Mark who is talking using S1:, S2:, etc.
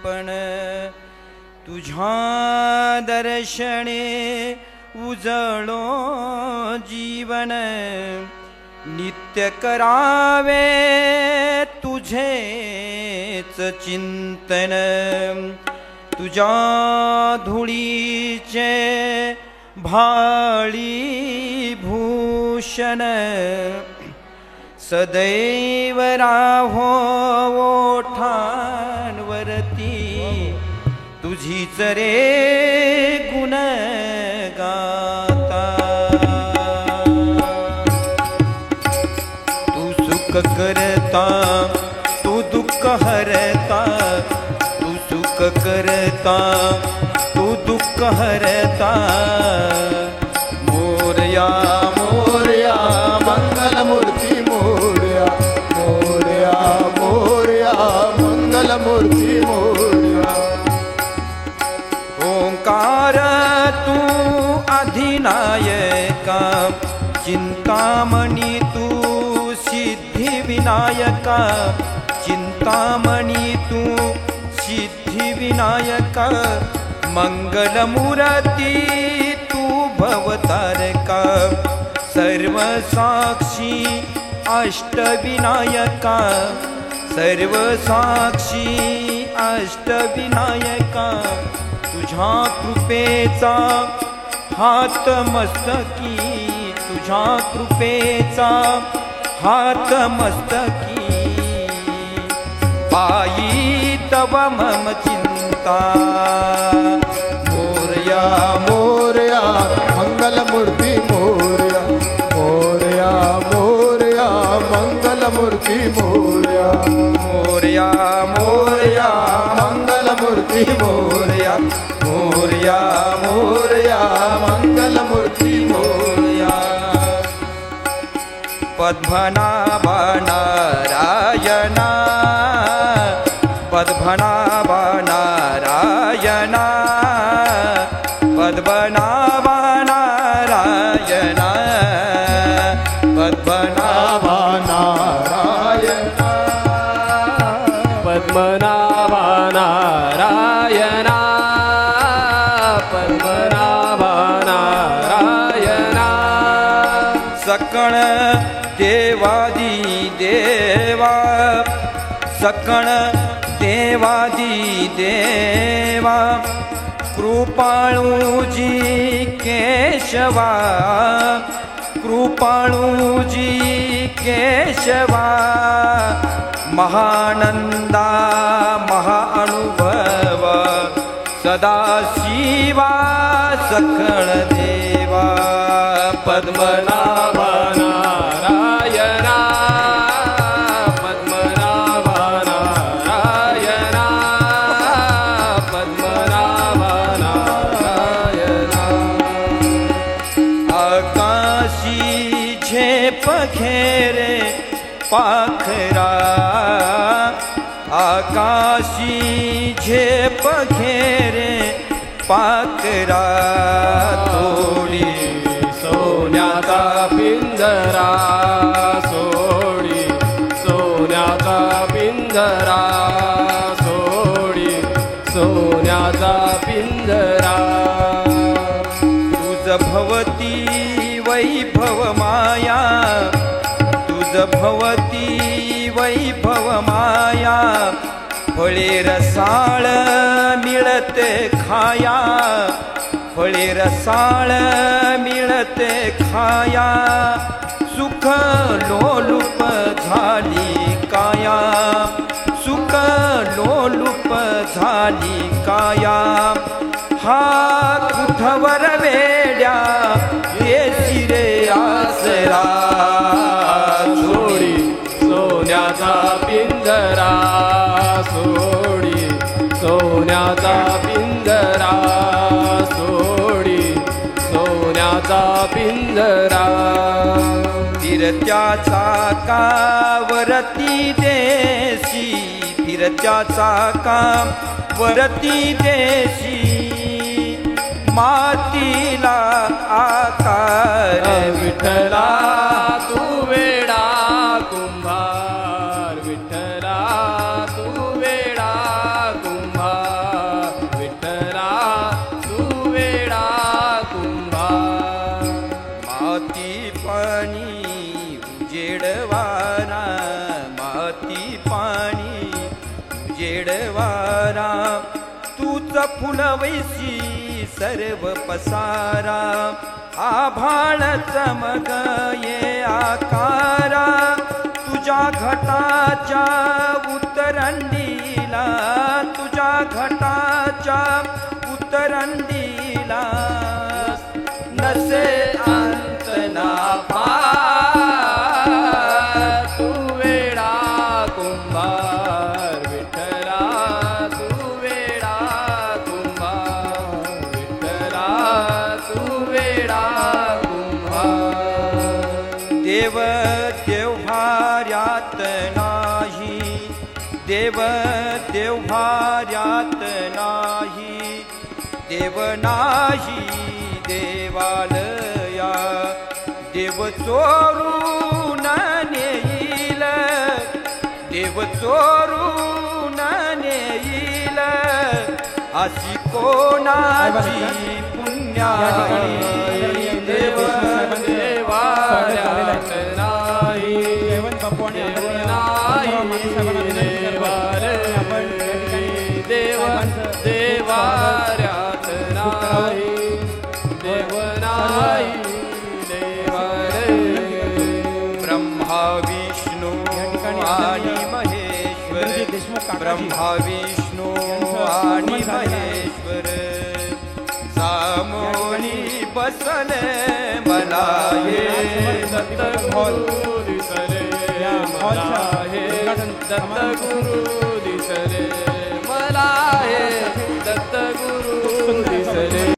S1: पण तुझ्या दर्शने उजळो जीवन नित्य करावे तुझेच चिंतन तुझ्या धुळीचे भाळी भूषण सदैव राहो ओठांवरती तुझीच रे गुण गाता तू सुख करता तू दुःख हरता तू सुख करता तू दुःख हरता मोरया मोरया
S2: मंगलमूर्ती मोरया मोरया मोरया मंगलमूर्ती मोरया
S1: ओंकार तू अधिनायका चिंतामणी तू सिद्धी विनायका चिंतामणी तू सिद्धी विनायका मंगलमूर्ती तू भवतारका सर्व साक्षी अष्टविनायका सर्व साक्षी अष्टविनायका तुझ्या कृपेचा हात मस्तकी तुझ्या कृपेचा हात मस्तकी पायी तव मम चिंता
S2: मोरया मोरया मंगलमूर्ती मोरया मोरया मोरया मंगलमूर्ती मोरया
S1: मोरया मोरया
S2: मंगलमूर्ती मोरया
S1: मोरया मोरया
S2: मंगलमूर्ती मोरया
S1: पद्मनाभा नारायणा पद्मनाभा नारायणा पद्मनाभा नारायणा पद्मनाभा
S2: नारायणा
S3: पद्मनाभा नारायणा पद्मनाभा नारायणा
S1: सकळ देवादी देवा सकळ देवादी देवा कृपाळूजी केशवा कृपाळूजी केशवा महानंदा महाअनुभव सदा शिवा सकळ देवा
S3: पद्मनाभा नारायणा पद्मनाभा नारायणा पद्मनाभा नारायणा
S1: आकाशी झेप घेरे पाखरा आकाशी झेप घेरे पाखरा तोडी
S3: सोन्याचा पिंजरा सोडी सोन्याचा पिंजरा सोडी सोन्याचा पिंजरा
S1: तुझ भवती वैभव माया तुझ भवती वैभव माया फळे रसाळ मिळते खाया फळे रसाळ मिळते खाया सुख लोलुप झाली काया सुख लोलुप झाली काया हा कुठवर वेड्या येसी रे आसरा
S3: सोडी सोन्याचा पिंजरा सोडी सोन्याचा पिंजरा सोडी सोन्याचा पिंजरा
S1: फिरत्याचा कावरती देशी फिरत्याचा कावरती देशी मातीला आकार
S3: विठ्ठला तू वेडा कुंभार विठ्ठला तू वेडा कुंभार
S1: वेडवारा तूच फुलवैसी सर्व पसारा आभाळ चमक ये आकारा तुझ्या घटाच्या उतरंडीला तुझ्या घटाच्या उतरंडीला नसे अंत ना पार
S3: तू वेडा कुंभार विठ्ठला तू वेडा कुंभार विठ्ठला तू वेडा कुंभार
S1: देव देव्हार्यात नाही देव देव्हार्यात नाही देव नाही देवालया देव चोरून नेईल देव चोरून नेईल अशी कोणाची पुण्याई
S3: देव देवाऱ्यात नाही देव देवाऱ्यात नाही देव नाही
S1: ब्रह्मा विष्णू आणि महेश्वर ब्रह्मा विष्णू आणि महेश्वर सामोनी बसले मला हे
S3: दत्तगुरु दिसरे मला हे दत्तगुरु दिसरे मला हे